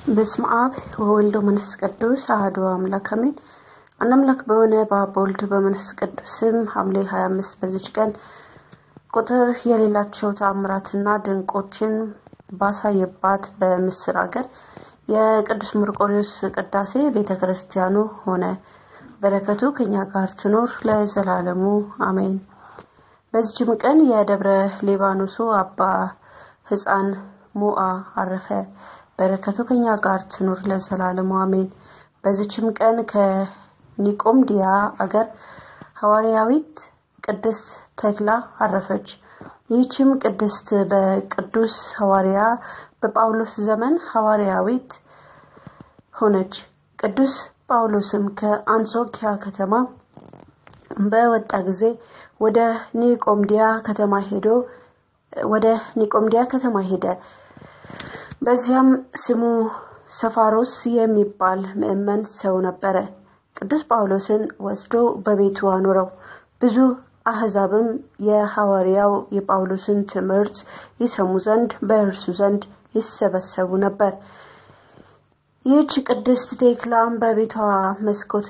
በስመ አብ ወወልድ ወመንፈስ ቅዱስ አሐዱ አምላክ አሜን። አንድ አምላክ በሆነ በአብ ወልድ በመንፈስ ቅዱስም ሐምሌ 25 በዚች ቀን ቁጥር የሌላቸው ተአምራትና ድንቆችን ባሳየባት በምስር ሀገር የቅዱስ መርቆሬዎስ ቅዳሴ ቤተክርስቲያኑ ሆነ። በረከቱ ከኛ ጋር ትኖር ለዘላለሙ አሜን። በዚህም ቀን የደብረ ሊባኖሱ አባ ሕፃን ሞአ አረፈ። በረከቱ ከኛ ጋር ትኖር ለዘላለሙ አሜን። በዚህም ቀን ከኒቆምዲያ አገር ሐዋርያዊት ቅድስት ተክላ አረፈች። ይህችም ቅድስት በቅዱስ ሐዋርያ በጳውሎስ ዘመን ሐዋርያዊት ሆነች። ቅዱስ ጳውሎስም ከአንጾኪያ ከተማ በወጣ ጊዜ ወደ ኒቆምዲያ ከተማ ሄደ። በዚያም ስሙ ሰፋሮስ የሚባል ምእመን ሰው ነበረ። ቅዱስ ጳውሎስን ወስዶ በቤቱ አኖረው። ብዙ አሕዛብም የሐዋርያው የጳውሎስን ትምህርት ይሰሙ ዘንድ በእርሱ ዘንድ ይሰበሰቡ ነበር። ይህች ቅድስት ቴክላም በቤቷ መስኮት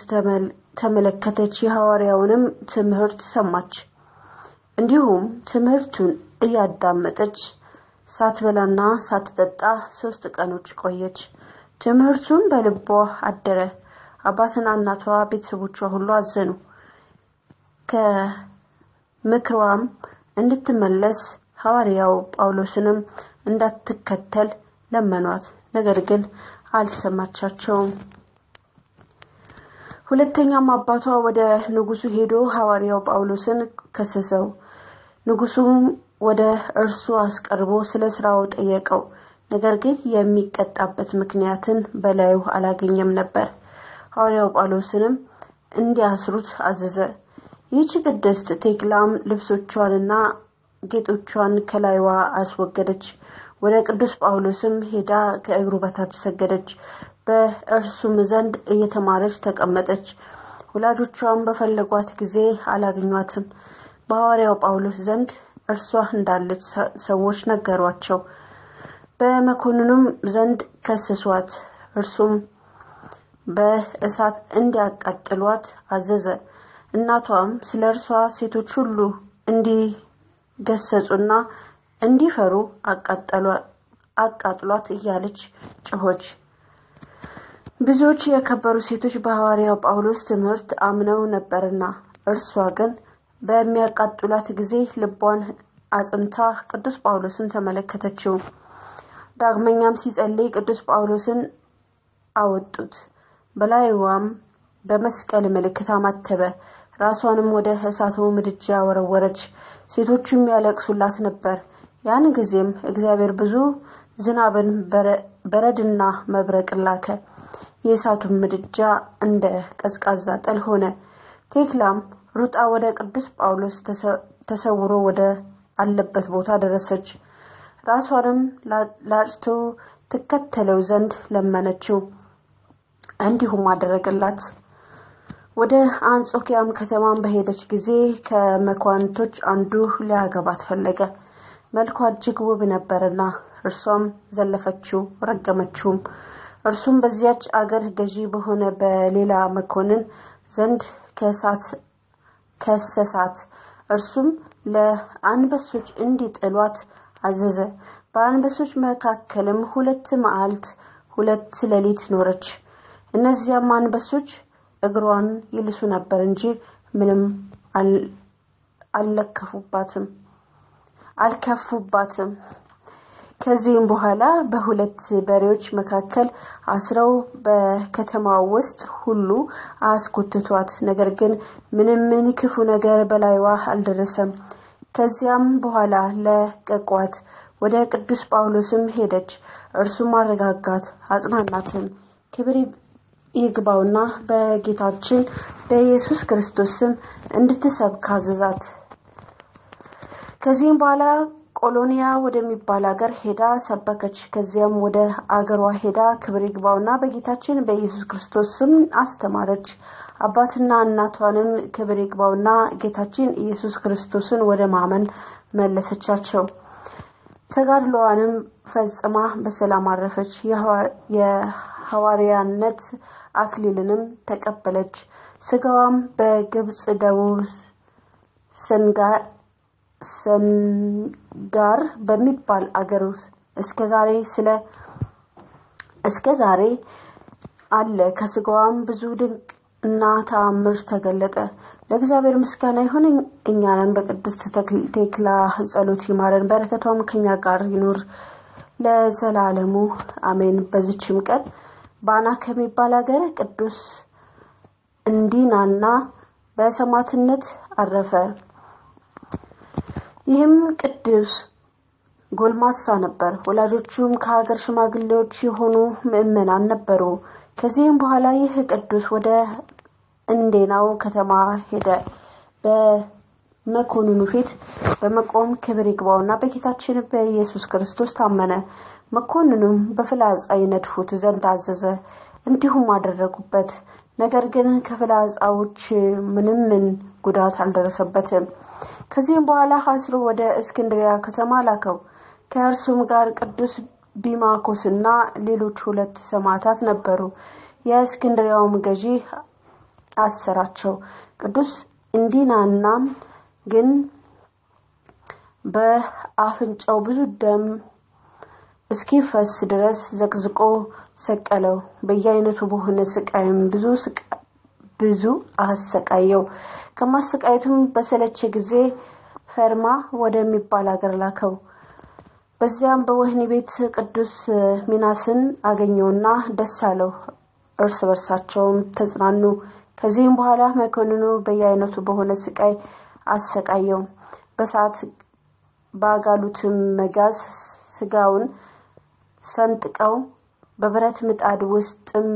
ተመለከተች፣ የሐዋርያውንም ትምህርት ሰማች። እንዲሁም ትምህርቱን እያዳመጠች ሳትበላና ሳትጠጣ 3 ቀኖች ቆየች። ትምህርቱን በልቧ አደረ። አባትና እናቷ ቤተሰቦቿ ሁሉ አዘኑ። ከምክሯም እንድትመለስ ሐዋርያው ጳውሎስንም እንዳትከተል ለመኗት። ነገር ግን አልሰማቻቸውም። ሁለተኛም አባቷ ወደ ንጉሱ ሄዶ ሐዋርያው ጳውሎስን ከሰሰው። ንጉሱም ወደ እርሱ አስቀርቦ ስለ ስራው ጠየቀው። ነገር ግን የሚቀጣበት ምክንያትን በላዩ አላገኘም ነበር። ሐዋርያው ጳውሎስንም እንዲያስሩት አዘዘ። ይህች ቅድስት ቴክላም ልብሶቿንና ጌጦቿን ከላይዋ አስወገደች። ወደ ቅዱስ ጳውሎስም ሄዳ ከእግሩ በታች ሰገደች። በእርሱም ዘንድ እየተማረች ተቀመጠች። ወላጆቿም በፈለጓት ጊዜ አላገኟትም። በሐዋርያው ጳውሎስ ዘንድ እርሷ እንዳለች ሰዎች ነገሯቸው። በመኮንኑም ዘንድ ከሰሷት። እርሱም በእሳት እንዲያቃጥሏት አዘዘ። እናቷም ስለ እርሷ ሴቶች ሁሉ እንዲገሰጹና እንዲፈሩ አቃጥሏት እያለች ጮኸች። ብዙዎች የከበሩ ሴቶች በሐዋርያው ጳውሎስ ትምህርት አምነው ነበርና፣ እርሷ ግን በሚያቃጥሏት ጊዜ ልቧን አጽንታ ቅዱስ ጳውሎስን ተመለከተችው። ዳግመኛም ሲጸልይ ቅዱስ ጳውሎስን አወጡት። በላዩም በመስቀል ምልክት አማተበ። ራሷንም ወደ እሳቱ ምድጃ ወረወረች። ሴቶቹም ያለቅሱላት ነበር። ያን ጊዜም እግዚአብሔር ብዙ ዝናብን በረድና መብረቅ ላከ። የእሳቱ ምድጃ እንደ ቀዝቃዛ ጠል ሆነ። ቴክላም ሩጣ ወደ ቅዱስ ጳውሎስ ተሰውሮ ወደ አለበት ቦታ ደረሰች። ራሷንም ላጭቶ ተከተለው ዘንድ ለመነችው። እንዲሁም አደረገላት። ወደ አንጾኪያም ከተማም በሄደች ጊዜ ከመኳንቶች አንዱ ሊያገባት ፈለገ። መልኳ እጅግ ውብ ነበርና እርሷም ዘለፈችው፣ ረገመችውም። እርሱም በዚያች አገር ገዢ በሆነ በሌላ መኮንን ዘንድ ከሰሳት። እርሱም ለአንበሶች እንዲጥሏት አዘዘ። በአንበሶች መካከልም 2 መዓልት 2 ሌሊት ኖረች። እነዚያም አንበሶች እግሯን ይልሱ ነበር እንጂ ምንም አልከፉባትም። ከዚህም በኋላ በ2 በሬዎች መካከል አስረው በከተማው ውስጥ ሁሉ አስኮተቷት። ነገር ግን ምንም ክፉ ነገር በላይዋ አልደረሰም። ከዚያም በኋላ ለቀቋት። ወደ ቅዱስ ጳውሎስም ሄደች። እርሱም አረጋጋት፣ አጽናናትም። ክብር ይግባውና በጌታችን በኢየሱስ ክርስቶስም እንድትሰብክ አዘዛት። ከዚህም በኋላ ቆሎኒያ ወደሚባል ሀገር ሄዳ ሰበከች። ከዚያም ወደ አገሯ ሄዳ ክብር ይግባውና በጌታችን በኢየሱስ ክርስቶስም አስተማረች። አባትና እናቷንም ክብር ይግባውና ጌታችን ኢየሱስ ክርስቶስን ወደ ማመን መለሰቻቸው። ተጋድሎዋንም ፈጽማ በሰላም አረፈች። የሐዋርያነት አክሊልንም ተቀበለች። ስጋዋም በግብጽ ደቡብ ሰንጋር በሚባል አገር እስከዛሬ አለ። ከስጋዋም ብዙ ድንቅ እና ተአምር ተገለጠ። ለእግዚአብሔር ምስጋና ይሁን። እኛንም በቅድስት ቴክላ ጸሎት ይማረን፣ በረከቷም ከኛ ጋር ይኑር ለዘላለሙ አሜን። በዚህችም ቀን ባና ከሚባል አገር ቅዱስ እንዲናና በሰማዕትነት አረፈ። ይህም ቅዱስ ጎልማሳ ነበር። ወላጆቹም ከሀገር ሽማግሌዎች የሆኑ ምእመናን ነበሩ። ከዚህም በኋላ ይህ ቅዱስ ወደ እንዴናው ከተማ ሄደ። በመኮንኑ ፊት በመቆም ክብር ይግባውና በጌታችን በኢየሱስ ክርስቶስ ታመነ። መኮንኑም በፍላጻ ይነድፉት ዘንድ አዘዘ። እንዲሁም አደረጉበት። ነገር ግን ከፍላጻዎች ምንም ጉዳት አልደረሰበትም። ከዚህም በኋላ አስሮ ወደ እስክንድሪያ ከተማ ላከው። ከእርሱም ጋር ቅዱስ ቢማኮስና ሌሎች 2 ሰማዕታት ነበሩ። የእስክንድሪያውም ገዢ አሰራቸው። ቅዱስ እንዲናናም ግን በአፍንጫው ብዙ ደም እስኪፈስ ድረስ ዘቅዝቆ ሰቀለው። በየአይነቱ በሆነ ስቃይም ብዙ አሰቃየው። ከማሰቃየቱም በሰለቸ ጊዜ ፈርማ ወደሚባል አገር ላከው። በዚያም በወህኒ ቤት ቅዱስ ሚናስን አገኘውና ደስ አለው። እርስ በርሳቸውም ተጽናኑ። ከዚህም በኋላ መኮንኑ በየአይነቱ በሆነ ስቃይ አሰቃየው። በሳት ባጋሉትም መጋዝ ስጋውን ሰንጥቀው በብረት ምጣድ ውስጥም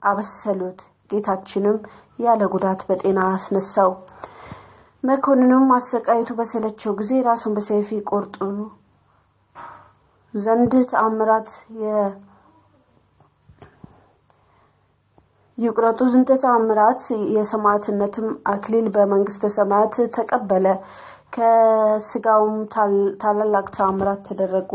አበሰሉት። ጌታችንም ያለ ጉዳት በጤና አስነሳው። መኮንኑም አሰቃይቱ በሰለቸው ጊዜ ራሱን በሰይፍ ቆርጡ ዘንድ ተአምራት የሰማዕትነትም አክሊል በመንግስተ ሰማያት ተቀበለ። ከስጋውም ታላላቅ ተአምራት ተደረጉ።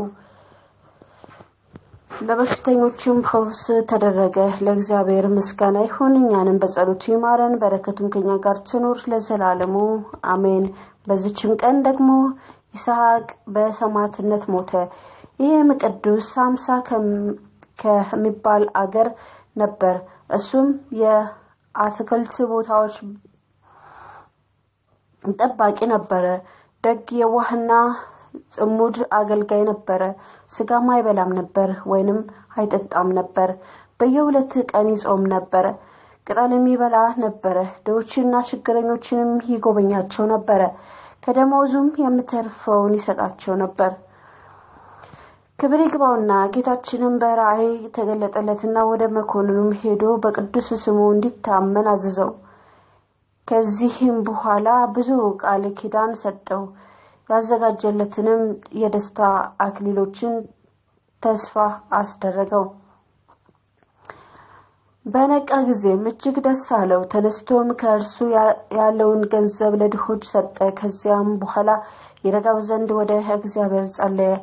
ለበሽተኞችም ፈውስ ተደረገ። ለእግዚአብሔር ምስጋና ይሁን። እኛንም በጸሎቱ ይማረን፣ በረከቱም ከኛ ጋር ትኑር ለዘላለሙ አሜን። በዚህችም ቀን ደግሞ ይስሐቅ በሰማዕትነት ሞተ። ይህም ቅዱስ ሳምሳ ከሚባል አገር ነበር። እሱም የአትክልት ቦታዎች ጠባቂ ነበረ። ደግ የዋህና ጽሙድ አገልጋይ ነበረ። ስጋም አይበላም ነበር ወይንም አይጠጣም ነበር። በየ2 ቀን ይጾም ነበር። ቅጠልም ይበላ ነበር። ድሆችንና ችግረኞችንም ይጎበኛቸው ነበር። ከደሞዙም የምትርፈውን ይሰጣቸው ነበር። ክብር ይግባውና ጌታችንም በራእይ ተገለጠለትና ወደ መኮንኑም ሄዶ በቅዱስ ስሙ እንዲታመን አዘዘው። ከዚህም በኋላ ብዙ ቃል ኪዳን ሰጠው። ያዘጋጀለትንም የደስታ አክሊሎችን ተስፋ አስደረገው። በነቃ ጊዜም እጅግ ደስ አለው። ተነስቶም ከእርሱ ያለውን ገንዘብ ለድሆች ሰጠ። ከዚያም በኋላ ይረዳው ዘንድ ወደ እግዚአብሔር ጸለየ።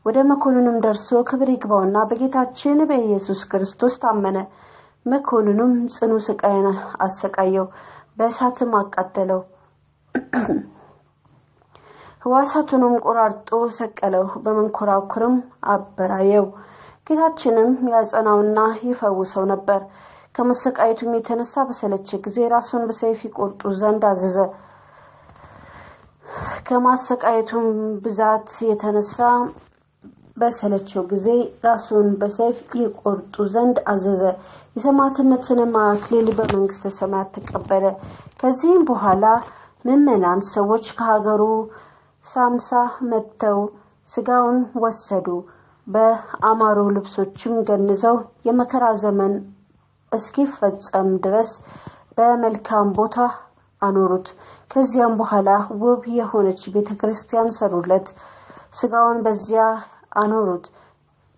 ወደ መኮንኑም ደርሶ ክብር ይግባውና በጌታችን በኢየሱስ ክርስቶስ ታመነ። መኮንኑም ጽኑ ስቃይን አሰቃየው፣ በእሳትም አቃጠለው። ሕዋሳቱንም ቆራርጦ ሰቀለው፣ በመንኮራኩርም አበራየው። ጌታችንም ያጸናውና ይፈውሰው ነበር። ከመሰቃየቱም የተነሳ በሰለቸ ጊዜ ራሱን በሰይፍ ይቆርጡ ዘንድ አዘዘ። ከማሰቃየቱም ብዛት የተነሳ በሰለቸው ጊዜ ራሱን በሰይፍ ይቆርጡ ዘንድ አዘዘ። የሰማዕትነትንም አክሊል በመንግስተ ሰማያት ተቀበለ። ከዚህም በኋላ ምእመናን ሰዎች ከሀገሩ ሳምሳ መጥተው ስጋውን ወሰዱ። በአማሩ ልብሶችም ገንዘው የመከራ ዘመን እስኪፈጸም ድረስ በመልካም ቦታ አኖሩት። ከዚያም በኋላ ውብ የሆነች ቤተክርስቲያን ሰሩለት። ስጋውን በዚያ አኖሩት።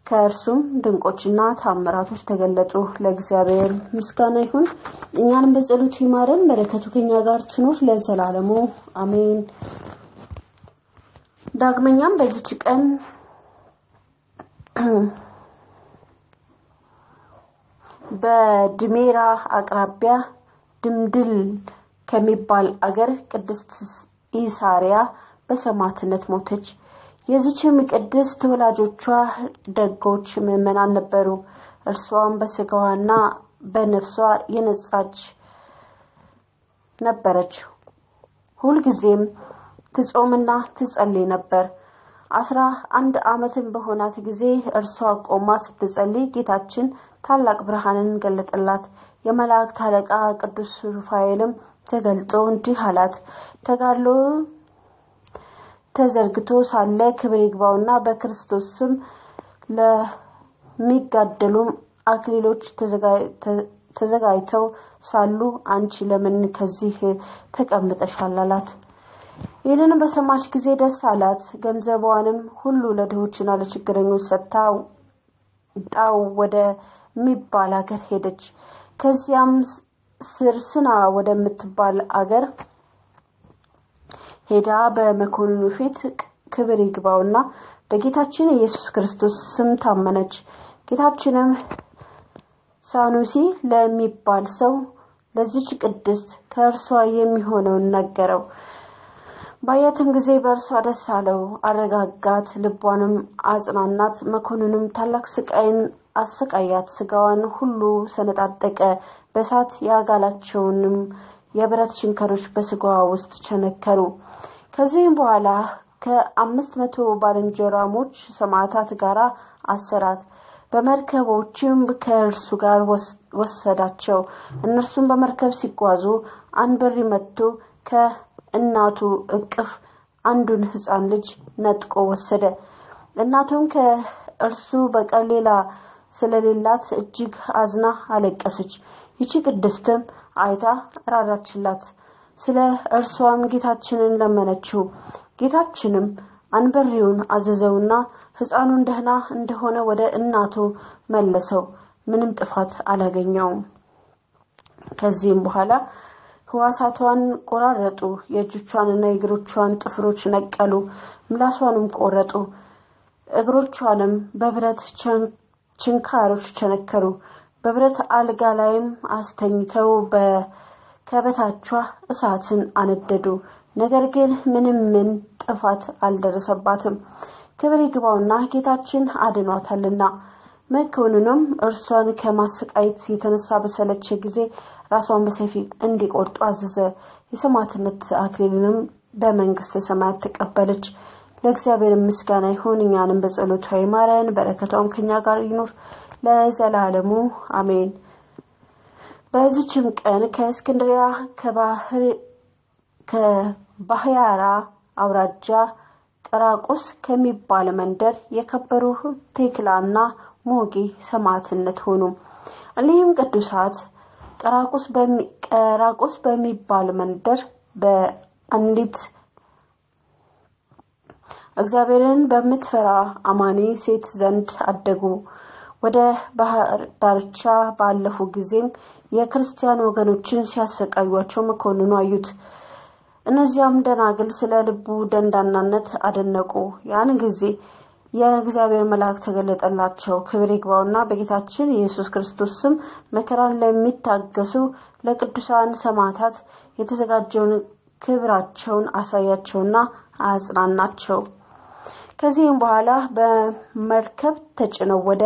ከእርሱም ድንቆችና ታምራቶች ተገለጡ። ለእግዚአብሔር ምስጋና ይሁን። እኛንም በጸሎቱ ይማረን፣ በረከቱ ከኛ ጋር ትኑር ለዘላለሙ አሜን። ዳግመኛም በዚህች ቀን በድሜራ አቅራቢያ ድምድል ከሚባል አገር ቅድስት ኢሳሪያ በሰማዕትነት ሞተች። የዚችም ቅድስት ወላጆቿ ደጎች ምዕመናን ነበሩ። እርሷም በስጋዋና በነፍሷ የነጻች ነበረች። ሁልጊዜም ትጾምና ትጸልይ ነበር። 11 ዓመትም በሆናት ጊዜ እርሷ ቆማ ስትጸልይ ጌታችን ታላቅ ብርሃንን ገለጠላት። የመላእክት አለቃ ቅዱስ ሩፋኤልም ተገልጦ እንዲህ አላት። ተጋድሎ ተዘርግቶ ሳለ ክብር ይግባውና በክርስቶስ ስም ለሚጋደሉ አክሊሎች ተዘጋጅተው ሳሉ አንቺ ለምን ከዚህ ተቀምጠሻል አላት። ይህንን በሰማች ጊዜ ደስ አላት። ገንዘቧንም ሁሉ ለድሆችና ለችግረኞች ሰጥታው ወደ ሚባል አገር ሄደች። ከዚያም ስርስና ወደምትባል አገር ሄዳ በመኮንኑ ፊት ክብር ይግባውና በጌታችን ኢየሱስ ክርስቶስ ስም ታመነች። ጌታችንም ሳኑሲ ለሚባል ሰው ለዚች ቅድስት ከእርሷ የሚሆነውን ነገረው። ባያትም ጊዜ በእርሷ ደስ አለው፣ አረጋጋት፣ ልቧንም አጽናናት። መኮንኑም ታላቅ ስቃይን አሰቃያት። ስጋዋን ሁሉ ሰነጣጠቀ። በእሳት ያጋላቸውንም የብረት ችንካሮች በስጋዋ ውስጥ ቸነከሩ። ከዚህም በኋላ ከ500 ባልንጀራሞች ሰማዕታት ጋር አሰራት። በመርከቦችም ከእርሱ ጋር ወሰዳቸው። እነርሱም በመርከብ ሲጓዙ አንበሪ መጥቶ ከእናቱ እቅፍ አንዱን ሕፃን ልጅ ነጥቆ ወሰደ። እናቱም ከእርሱ በቀር ሌላ ስለሌላት እጅግ አዝና አለቀሰች። ይህች ቅድስትም አይታ ራራችላት። ስለ እርሷም ጌታችንን ለመነችው። ጌታችንም አንበሪውን አዘዘውና ሕፃኑን ደህና እንደሆነ ወደ እናቱ መለሰው። ምንም ጥፋት አላገኘውም። ከዚህም በኋላ ሕዋሳቷን ቆራረጡ። የእጆቿንና የእግሮቿን ጥፍሮች ነቀሉ። ምላሷንም ቆረጡ። እግሮቿንም በብረት ችንካሮች ቸነከሩ። በብረት አልጋ ላይም አስተኝተው ከበታቿ እሳትን አነደዱ። ነገር ግን ምንም ጥፋት አልደረሰባትም። ክብር ይግባውና ጌታችን አድኗታልና። መኮንኑም እርሷን ከማሰቃየት የተነሳ በሰለቸ ጊዜ ራሷን በሰይፍ እንዲቆርጡ አዘዘ። የሰማዕትነት አክሊልንም በመንግስተ ሰማያት ተቀበለች። ለእግዚአብሔር ምስጋና ይሁን። እኛንም በጸሎቷ ይማረን፣ በረከቷም ከኛ ጋር ይኑር ለዘላለሙ አሜን። በዚህችም ቀን ከእስክንድርያ ከባህያራ አውራጃ ቀራቆስ ከሚባል መንደር የከበሩ ቴክላና ሞጌ ሰማዕትነት ሆኑ። እሊህም ቅዱሳት ቀራቆስ በሚባል መንደር በአንዲት እግዚአብሔርን በምትፈራ አማኒ ሴት ዘንድ አደጉ። ወደ ባህር ዳርቻ ባለፉ ጊዜም የክርስቲያን ወገኖችን ሲያሰቃዩአቸው መኮንኑ አዩት። እነዚያም ደናግል ስለ ልቡ ደንዳናነት አደነቁ። ያን ጊዜ የእግዚአብሔር መልአክ ተገለጠላቸው። ክብር ይግባውና በጌታችን ኢየሱስ ክርስቶስ ስም መከራን ለሚታገሱ ለቅዱሳን ሰማዕታት የተዘጋጀውን ክብራቸውን አሳያቸውና አጽናናቸው። ከዚህም በኋላ በመርከብ ተጭነው ወደ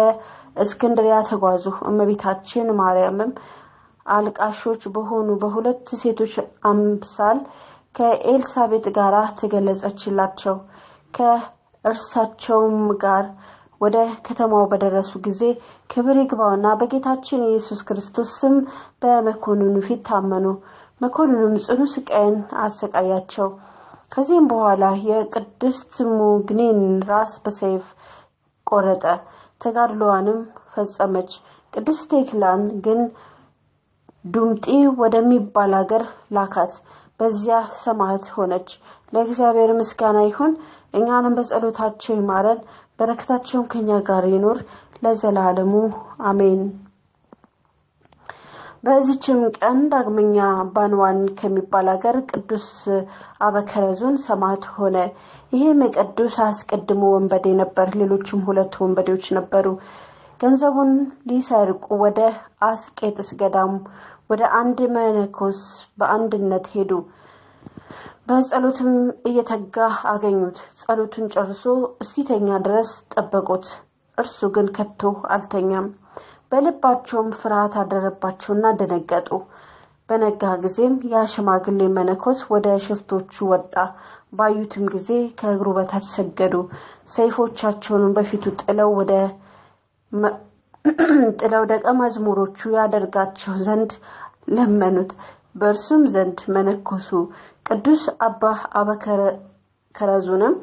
እስክንድርያ ተጓዙ። እመቤታችን ማርያምም አልቃሾች በሆኑ በሁለት ሴቶች አምሳል ከኤልሳቤጥ ጋር ተገለጸችላቸው። ከእርሳቸውም ጋር ወደ ከተማው በደረሱ ጊዜ ክብር ይግባውና በጌታችን ኢየሱስ ክርስቶስ ስም በመኮንኑ ፊት ታመኑ። መኮንኑም ጽኑ ስቃይን አሰቃያቸው። ከዚህም በኋላ የቅድስት ሙግኒን ራስ በሰይፍ ቆረጠ። ተጋድሎዋንም ፈጸመች። ቅድስት ቴክላን ግን ዱምጢ ወደሚባል አገር ላካት። በዚያ ሰማዕት ሆነች። ለእግዚአብሔር ምስጋና ይሁን። እኛንም በጸሎታቸው ይማረን፣ በረከታቸውም ከኛ ጋር ይኑር ለዘላለሙ አሜን። በዚህችም ቀን ዳግመኛ ባንዋን ከሚባል ሀገር ቅዱስ አበከረዙን ሰማዕት ሆነ። ይሄም ቅዱስ አስቀድሞ ወንበዴ ነበር። ሌሎችም ሁለት ወንበዴዎች ነበሩ። ገንዘቡን ሊሰርቁ ወደ አስቄጥስ ገዳም ወደ አንድ መነኮስ በአንድነት ሄዱ። በጸሎትም እየተጋ አገኙት። ጸሎቱን ጨርሶ እስቲተኛ ድረስ ጠበቁት። እርሱ ግን ከቶ አልተኛም። በልባቸውም ፍርሃት አደረባቸውና ደነገጡ። በነጋ ጊዜም ያ ሽማግሌ መነኮስ ወደ ሽፍቶቹ ወጣ። ባዩትም ጊዜ ከእግሩ በታች ሰገዱ። ሰይፎቻቸውን በፊቱ ጥለው ደቀ መዝሙሮቹ ያደርጋቸው ዘንድ ለመኑት። በእርሱም ዘንድ መነኮሱ። ቅዱስ አባ አበከረዙንም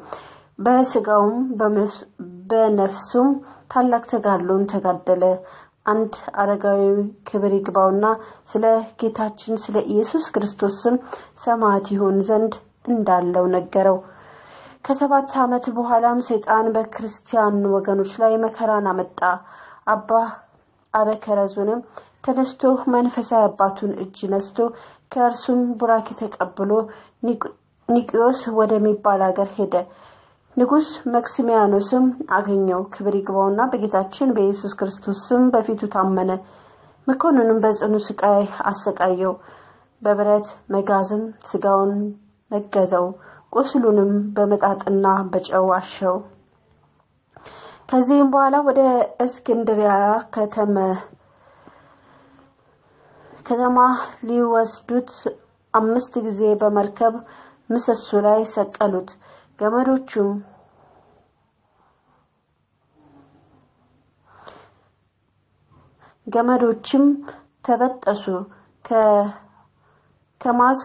በስጋውም በነፍሱም ታላቅ ተጋድሎን ተጋደለ። አንድ አረጋዊ ክብር ይግባውና ስለ ጌታችን ስለ ኢየሱስ ክርስቶስም ሰማዕት ይሆን ዘንድ እንዳለው ነገረው። ከ7 ዓመት በኋላም ሰይጣን በክርስቲያን ወገኖች ላይ መከራን አመጣ። አባ አበከረዙንም ተነስቶ መንፈሳዊ አባቱን እጅ ነስቶ ከእርሱም ቡራኪ ተቀብሎ ኒቂዮስ ወደሚባል ሀገር ሄደ። ንጉስ መክሲሚያኖስም አገኘው። ክብር ይግባውና በጌታችን በኢየሱስ ክርስቶስ ስም በፊቱ ታመነ። መኮንኑም በጽኑ ስቃይ አሰቃየው። በብረት መጋዝም ስጋውን መገዘው። ቁስሉንም በመጣጥና በጨው አሸው። ከዚህም በኋላ ወደ እስክንድሪያ ከተማ ሊወስዱት 5 ጊዜ በመርከብ ምሰሶ ላይ ሰቀሉት። ገመዶችም ተበጠሱ። ከማስ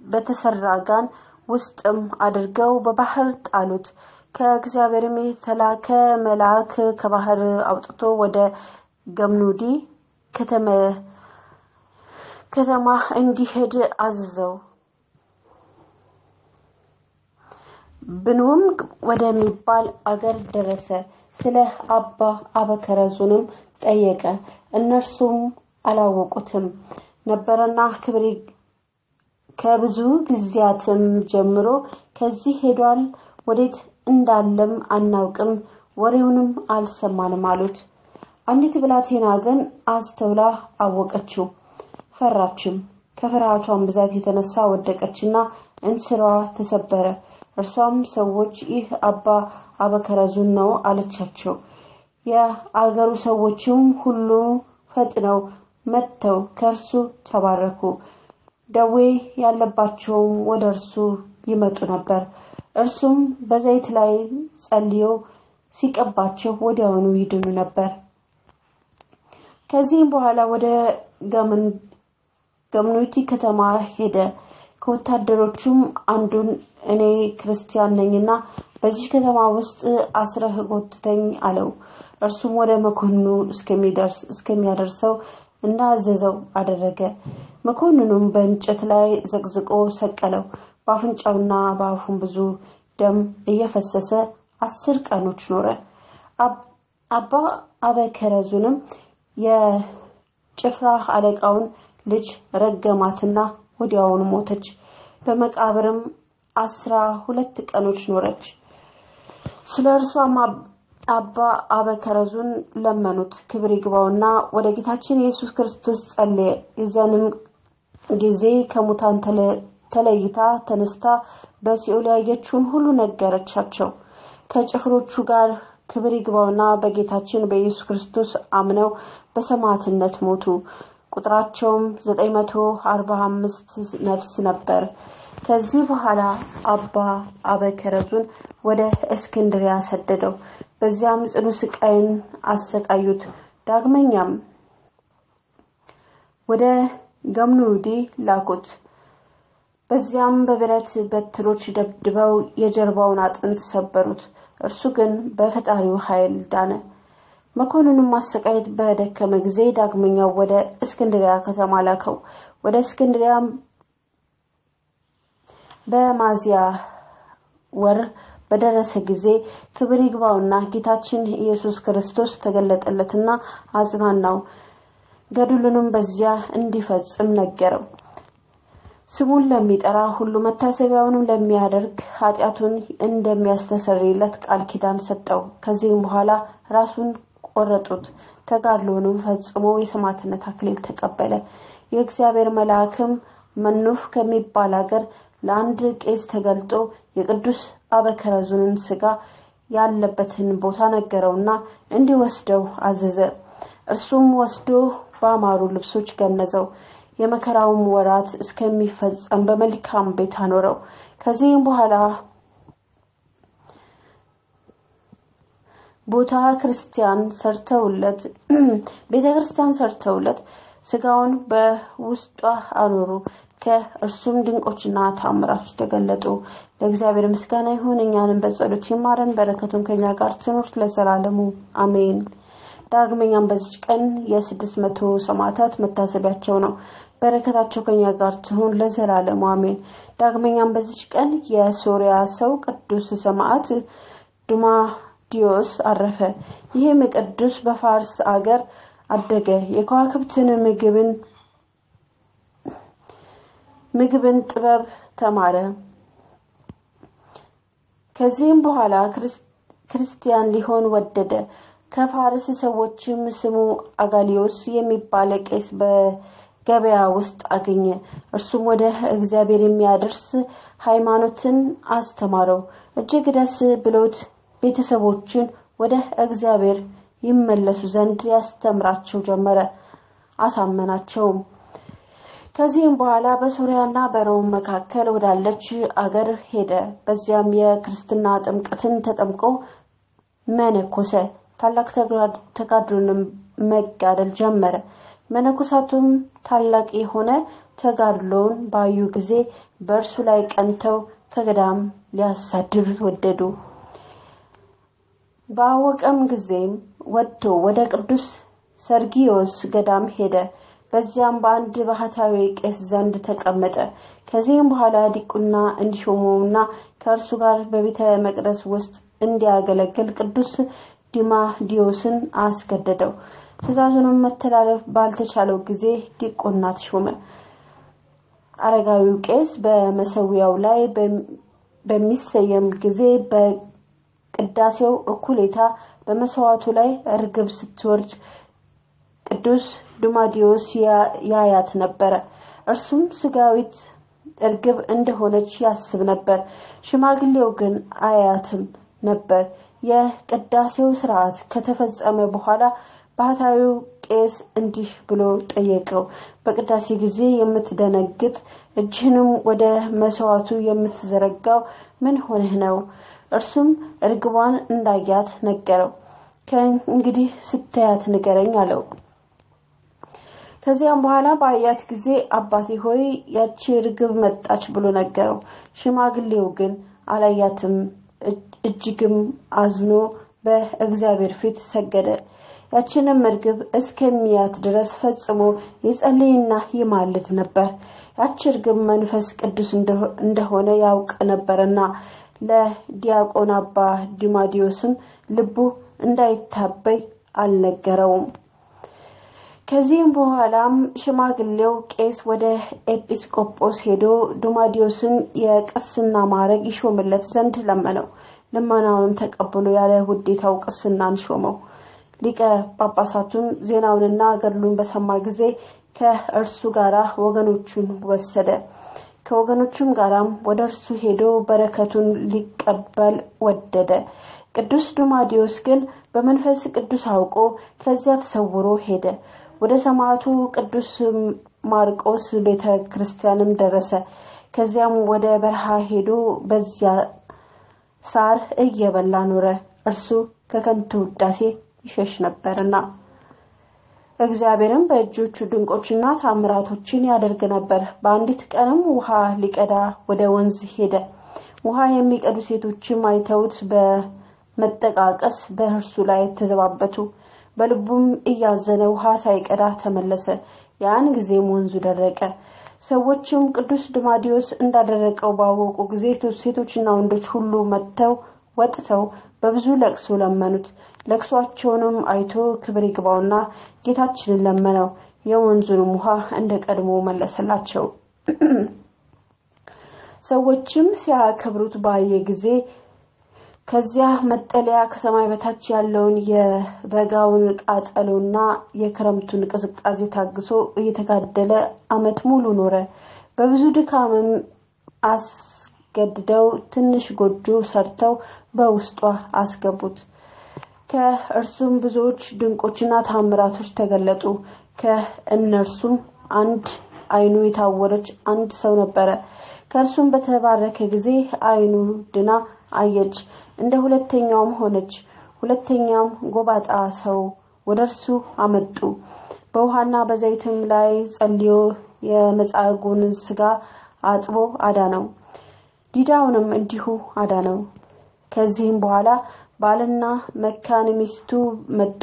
በተሰራ ጋን ውስጥም አድርገው በባህር ጣሉት። ከእግዚአብሔርም የተላከ መልአክ ከባህር አውጥቶ ወደ ገምኑዲ ከተማ እንዲሄድ አዘዘው። ብኑም ወደሚባል አገር ደረሰ። ስለ አባ አበከረዙንም ጠየቀ። እነርሱም አላወቁትም ነበርና ከብዙ ጊዜያትም ጀምሮ ከዚህ ሄዷል፣ ወዴት እንዳለም አናውቅም፣ ወሬውንም አልሰማንም አሉት። አንዲት ብላቴና ግን አስተውላ አወቀችው፣ ፈራችም። ከፍርሃቷም ብዛት የተነሳ ወደቀችና እንስራዋ ተሰበረ። እርሷም ሰዎች ይህ አባ አበከረዙን ነው አለቻቸው። የአገሩ ሰዎችም ሁሉ ፈጥነው መጥተው ከእርሱ ተባረኩ። ደዌ ያለባቸውም ወደ እርሱ ይመጡ ነበር። እርሱም በዘይት ላይ ጸልዮ ሲቀባቸው ወዲያውኑ ይድኑ ነበር። ከዚህም በኋላ ወደ ገምኑቲ ከተማ ሄደ። ከወታደሮቹም አንዱን እኔ ክርስቲያን ነኝና በዚህ ከተማ ውስጥ አስረህ ጎትተኝ አለው። እርሱም ወደ መኮንኑ እስከሚያደርሰው እንዳዘዘው አደረገ። መኮንኑም በእንጨት ላይ ዘቅዝቆ ሰቀለው። በአፍንጫውና በአፉም ብዙ ደም እየፈሰሰ 10 ቀኖች ኖረ። አባ አበከረዙንም የጭፍራ አለቃውን ልጅ ረገማትና ወዲያውኑ ሞተች። በመቃብርም 12 ቀኖች ኖረች። ስለርሷም አባ አበከረዙን ለመኑት። ክብር ይግባውና ወደ ጌታችን ኢየሱስ ክርስቶስ ጸለየ። የዚያንም ጊዜ ከሙታን ተለይታ ተነስታ በሲኦል ያየችውን ሁሉ ነገረቻቸው። ከጭፍሮቹ ጋር ክብር ይግባውና በጌታችን በኢየሱስ ክርስቶስ አምነው በሰማዕትነት ሞቱ። ቁጥራቸውም 945 ነፍስ ነበር። ከዚህ በኋላ አባ አበከረዙን ወደ እስክንድሪያ ሰደደው። በዚያም ጽኑ ስቃይን አሰቃዩት። ዳግመኛም ወደ ገምኑዲ ላኩት። በዚያም በብረት በትሮች ደብድበው የጀርባውን አጥንት ሰበሩት። እርሱ ግን በፈጣሪው ኃይል ዳነ። መኮንኑም ማሰቃየት በደከመ ጊዜ ዳግመኛው ወደ እስክንድሪያ ከተማ ላከው። ወደ እስክንድሪያም በሚያዝያ ወር በደረሰ ጊዜ ክብር ይግባውና ጌታችን ኢየሱስ ክርስቶስ ተገለጠለትና አጽናናው። ገድሉንም በዚያ እንዲፈጽም ነገረው። ስሙን ለሚጠራ ሁሉ መታሰቢያውንም ለሚያደርግ ኃጢአቱን እንደሚያስተሰርይለት ቃል ኪዳን ሰጠው። ከዚህም በኋላ ራሱን ቆረጡት። ተጋድሎውንም ፈጽሞ የሰማዕትነት አክሊል ተቀበለ። የእግዚአብሔር መልአክም መኑፍ ከሚባል ሀገር ለአንድ ቄስ ተገልጦ የቅዱስ አበከረዙንን ሥጋ ያለበትን ቦታ ነገረውና እንዲወስደው አዘዘ። እርሱም ወስዶ በአማሩ ልብሶች ገነዘው። የመከራውም ወራት እስከሚፈጸም በመልካም ቤት አኖረው። ከዚህም በኋላ ቤተክርስቲያን ሰርተውለት ሥጋውን በውስጧ አኖሩ። ከእርሱም ድንቆችና ተአምራቶች ተገለጡ። ለእግዚአብሔር ምስጋና ይሁን፣ እኛንም በጸሎት ይማረን፣ በረከቱም ከኛ ጋር ትኑር ለዘላለሙ አሜን። ዳግመኛም በዚህ ቀን የ600 ሰማዕታት መታሰቢያቸው ነው። በረከታቸው ከኛ ጋር ትሁን ለዘላለሙ አሜን። ዳግመኛም በዚህ ቀን የሶሪያ ሰው ቅዱስ ሰማዕት ዱማዲዮስ አረፈ። ይህም ቅዱስ በፋርስ አገር አደገ። የከዋክብትን ምግብን ጥበብ ተማረ። ከዚህም በኋላ ክርስቲያን ሊሆን ወደደ። ከፋርስ ሰዎችም ስሙ አጋሊዮስ የሚባል ቄስ በገበያ ውስጥ አገኘ። እርሱም ወደ እግዚአብሔር የሚያደርስ ሃይማኖትን አስተማረው። እጅግ ደስ ብሎት ቤተሰቦችን ወደ እግዚአብሔር ይመለሱ ዘንድ ያስተምራቸው ጀመረ፣ አሳመናቸውም። ከዚህም በኋላ በሶሪያና በሮም መካከል ወዳለች አገር ሄደ። በዚያም የክርስትና ጥምቀትን ተጠምቆ መነኮሰ። ታላቅ ተጋድሎንም መጋደል ጀመረ። መነኮሳቱም ታላቅ የሆነ ተጋድሎውን ባዩ ጊዜ በእርሱ ላይ ቀንተው ከገዳም ሊያሳድዱት ወደዱ። ባወቀም ጊዜም ወጥቶ ወደ ቅዱስ ሰርጊዮስ ገዳም ሄደ። በዚያም በአንድ ባህታዊ ቄስ ዘንድ ተቀመጠ። ከዚህም በኋላ ዲቁና እንዲሾመውና ከእርሱ ጋር በቤተ መቅደስ ውስጥ እንዲያገለግል ቅዱስ ዱማዲዮስን አስገደደው። ትእዛዙንም መተላለፍ ባልተቻለው ጊዜ ዲቁና ተሾመ። አረጋዊው ቄስ በመሰዊያው ላይ በሚሰየም ጊዜ በቅዳሴው እኩሌታ በመስዋዕቱ ላይ እርግብ ስትወርድ ቅዱስ ዱማዲዮስ ያያት ነበር። እርሱም ስጋዊት እርግብ እንደሆነች ያስብ ነበር። ሽማግሌው ግን አያትም ነበር። የቅዳሴው ሥርዓት ከተፈጸመ በኋላ ባህታዊው ቄስ እንዲህ ብሎ ጠየቀው። በቅዳሴ ጊዜ የምትደነግጥ እጅህንም ወደ መስዋዕቱ የምትዘረጋው ምን ሆነህ ነው? እርሱም እርግቧን እንዳያት ነገረው። ከእንግዲህ ስታያት ንገረኝ አለው። ከዚያም በኋላ ባያት ጊዜ አባቴ ሆይ ያቺ እርግብ መጣች ብሎ ነገረው። ሽማግሌው ግን አላያትም። እጅግም አዝኖ በእግዚአብሔር ፊት ሰገደ። ያቺንም እርግብ እስከሚያት ድረስ ፈጽሞ ይጸልይና ይማልድ ነበር። ያቺ እርግብ መንፈስ ቅዱስ እንደሆነ ያውቅ ነበርና ለዲያቆን አባ ዱማዲዮስም ልቡ እንዳይታበይ አልነገረውም። ከዚህም በኋላም ሽማግሌው ቄስ ወደ ኤጲስቆጶስ ሄዶ ዱማዲዮስን የቅስና ማዕረግ ይሾምለት ዘንድ ለመነው። ልመናውንም ተቀብሎ ያለ ውዴታው ቅስናን ሾመው። ሊቀ ጳጳሳቱም ዜናውንና ገድሉን በሰማ ጊዜ ከእርሱ ጋር ወገኖቹን ወሰደ። ከወገኖቹም ጋራም ወደ እርሱ ሄዶ በረከቱን ሊቀበል ወደደ። ቅዱስ ዱማዲዮስ ግን በመንፈስ ቅዱስ አውቆ ከዚያ ተሰውሮ ሄደ። ወደ ሰማዕቱ ቅዱስ ማርቆስ ቤተክርስቲያንም ደረሰ። ከዚያም ወደ በረሃ ሄዶ በዚያ ሳር እየበላ ኖረ። እርሱ ከከንቱ ውዳሴ ይሸሽ ነበርና እግዚአብሔርም በእጆቹ ድንቆችና ታምራቶችን ያደርግ ነበር። በአንዲት ቀንም ውሃ ሊቀዳ ወደ ወንዝ ሄደ። ውሃ የሚቀዱ ሴቶችም አይተውት በመጠቃቀስ በእርሱ ላይ ተዘባበቱ። በልቡም እያዘነ ውሃ ሳይቀዳ ተመለሰ። ያን ጊዜም ወንዙ ደረቀ። ሰዎችም ቅዱስ ዱማዲዮስ እንዳደረቀው ባወቁ ጊዜ ሴቶችና ወንዶች ሁሉ ወጥተው በብዙ ለቅሶ ለመኑት። ለቅሷቸውንም አይቶ ክብር ይግባውና ጌታችንን ለመነው። የወንዙንም ውሃ እንደቀድሞ መለሰላቸው። ሰዎችም ሲያከብሩት ባየ ጊዜ ከዚያ መጠለያ ከሰማይ በታች ያለውን የበጋውን ቃጠሎና የክረምቱን ቅዝቃዜ ታግሶ እየተጋደለ ዓመት ሙሉ ኖረ። በብዙ ድካምም አስገድደው ትንሽ ጎጆ ሰርተው በውስጧ አስገቡት። ከእርሱም ብዙዎች ድንቆችና ታምራቶች ተገለጡ። ከእነርሱም አንድ አይኑ የታወረች አንድ ሰው ነበረ። ከእርሱም በተባረከ ጊዜ አይኑ ድና አየች፣ እንደ ሁለተኛውም ሆነች። ሁለተኛም ጎባጣ ሰው ወደርሱ አመጡ። በውሃና በዘይትም ላይ ጸልዮ የመጻጉዕን ሥጋ አጥቦ አዳነው። ዲዳውንም እንዲሁ አዳነው። ከዚህም በኋላ ባልና መካን ሚስቱ መጡ።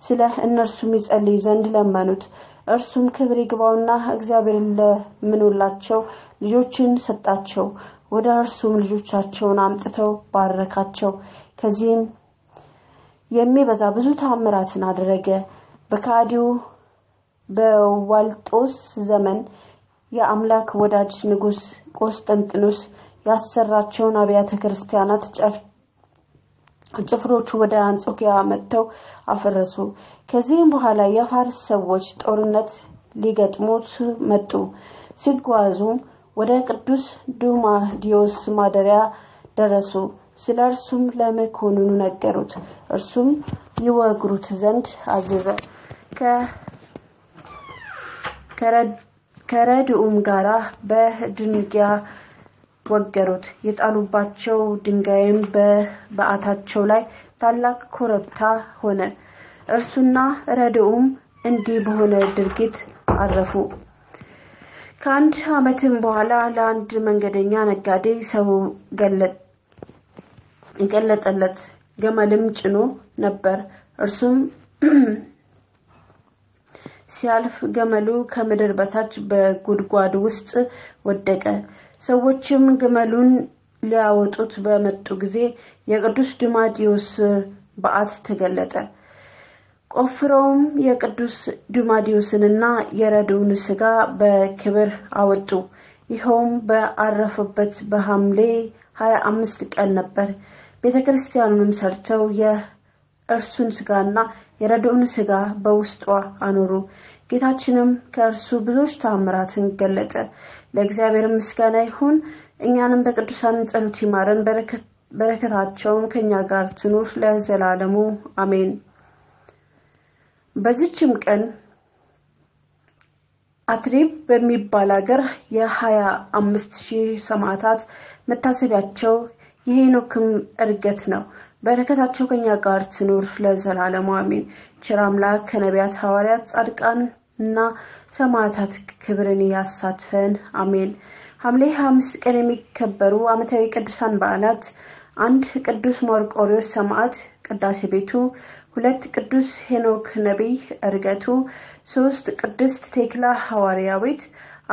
ስለ እነርሱም ይጸልይ ዘንድ ለመኑት። እርሱም ክብር ይግባውና እግዚአብሔርን ለምኑላቸው ልጆችን ሰጣቸው። ወደ እርሱም ልጆቻቸውን አምጥተው ባረካቸው። ከዚህም የሚበዛ ብዙ ታምራትን አደረገ። በካዲው በዋልጦስ ዘመን የአምላክ ወዳጅ ንጉስ ቆስጠንጢኖስ ያሰራቸውን አብያተ ክርስቲያናት ጭፍሮቹ ወደ አንጾኪያ መጥተው አፈረሱ። ከዚህም በኋላ የፋርስ ሰዎች ጦርነት ሊገጥሙት መጡ። ሲጓዙም ወደ ቅዱስ ዱማዲዮስ ማደሪያ ደረሱ። ስለርሱም ለመኮንኑ ነገሩት። እርሱም ይወግሩት ዘንድ አዘዘ። ከረድኡም ጋራ በድንጋይ ወገሩት። የጣሉባቸው ድንጋይም በበዓታቸው ላይ ታላቅ ኮረብታ ሆነ። እርሱና ረድኡም እንዲህ በሆነ ድርጊት አረፉ። ከአንድ ዓመትም በኋላ ለአንድ መንገደኛ ነጋዴ ሰው ገለጠለት። ገመልም ጭኖ ነበር። እርሱም ሲያልፍ ገመሉ ከምድር በታች በጉድጓድ ውስጥ ወደቀ። ሰዎችም ገመሉን ሊያወጡት በመጡ ጊዜ የቅዱስ ዱማዲዮስ በዓት ተገለጠ። ቆፍረውም የቅዱስ ዱማዲዮስንና የረድኡን ሥጋ በክብር አወጡ። ይኸውም በአረፈበት በሐምሌ 25 ቀን ነበር። ቤተክርስቲያኑንም ሰርተው የእርሱን ሥጋና የረድኡን ሥጋ በውስጧ አኖሩ። ጌታችንም ከእርሱ ብዙዎች ታምራትን ገለጠ። ለእግዚአብሔር ምስጋና ይሁን። እኛንም በቅዱሳን ጸሎት ይማረን። በረከታቸውም ከኛ ጋር ትኑር ለዘላለሙ አሜን። በዚህም ቀን አትሪብ በሚባል ሀገር የ25,000 ሰማዕታት መታሰቢያቸው የሄኖክም ዕርገት ነው። በረከታቸው ከኛ ጋር ትኑር ለዘላለሙ አሜን። ቸር አምላክ ከነቢያት ሐዋርያት ጻድቃንና ሰማዕታት ክብርን ያሳትፈን አሜን። ሐምሌ 5 ቀን የሚከበሩ ዓመታዊ ቅዱሳን በዓላት 1 ቅዱስ መርቆሬዎስ ሰማዕት ቅዳሴ ቤቱ፣ 2 ቅዱስ ሄኖክ ነቢይ ዕርገቱ፣ 3 ቅድስት ቴክላ ሐዋርያዊት፣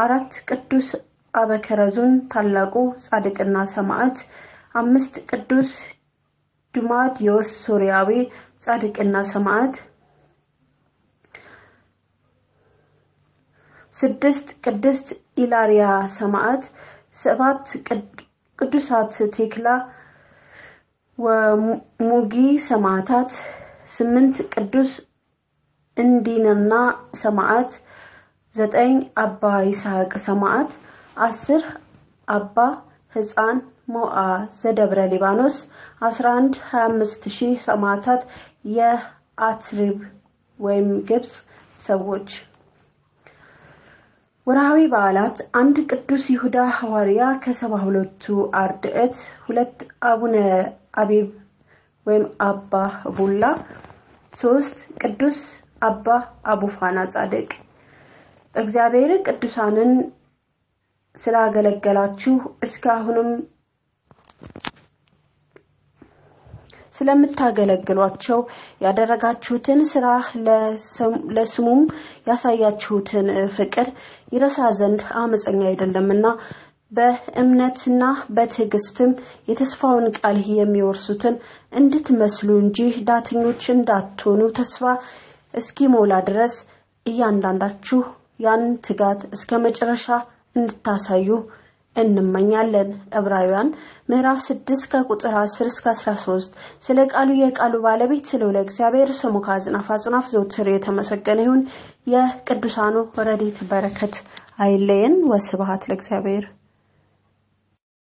4 ቅዱስ አበከረዙን ታላቁ ጻድቅና ሰማዕት፣ 5 ቅዱስ ዱማዲዮስ ሶርያዊ ጻድቅና ሰማዕት፣ 6 ቅድስት ኢላሪያ ሰማዕት፣ 7 ቅዱሳት ቴክላ ወሙጊ ሰማዕታት፣ 8 ቅዱስ እንዲነና ሰማዕት፣ 9 አባ ይስሐቅ ሰማዕት፣ 10 አባ ሕፃን ሞዓ ዘደብረ ሊባኖስ፣ 11 25,000 ሰማዕታት የአትሪብ ወይም ግብጽ ሰዎች። ወርሃዊ በዓላት 1 ቅዱስ ይሁዳ ሐዋርያ ከ72ቱ አርድእት፣ 2 አቡነ አቢብ ወይም አባ ቡላ፣ 3 ቅዱስ አባ አቡፋና ጻድቅ። እግዚአብሔር ቅዱሳንን ስላገለገላችሁ እስካሁንም ስለምታገለግሏቸው ያደረጋችሁትን ሥራ ለስሙም ያሳያችሁትን ፍቅር ይረሳ ዘንድ አመፀኛ አይደለምና በእምነትና በትዕግስትም የተስፋውን ቃል የሚወርሱትን እንድትመስሉ እንጂ ዳተኞች እንዳትሆኑ ተስፋ እስኪሞላ ድረስ እያንዳንዳችሁ ያን ትጋት እስከ መጨረሻ እንድታሳዩ እንመኛለን። ዕብራውያን ምዕራፍ 6 ከቁጥር 10 እስከ 13 ስለ ቃሉ የቃሉ ባለቤት ስለሆነ እግዚአብሔር ስሙ ከአጽናፍ አጽናፍ ዘወትር የተመሰገነ ይሁን። የቅዱሳኑ ረድኤት በረከት አይለየን። ወስብሐት ለእግዚአብሔር።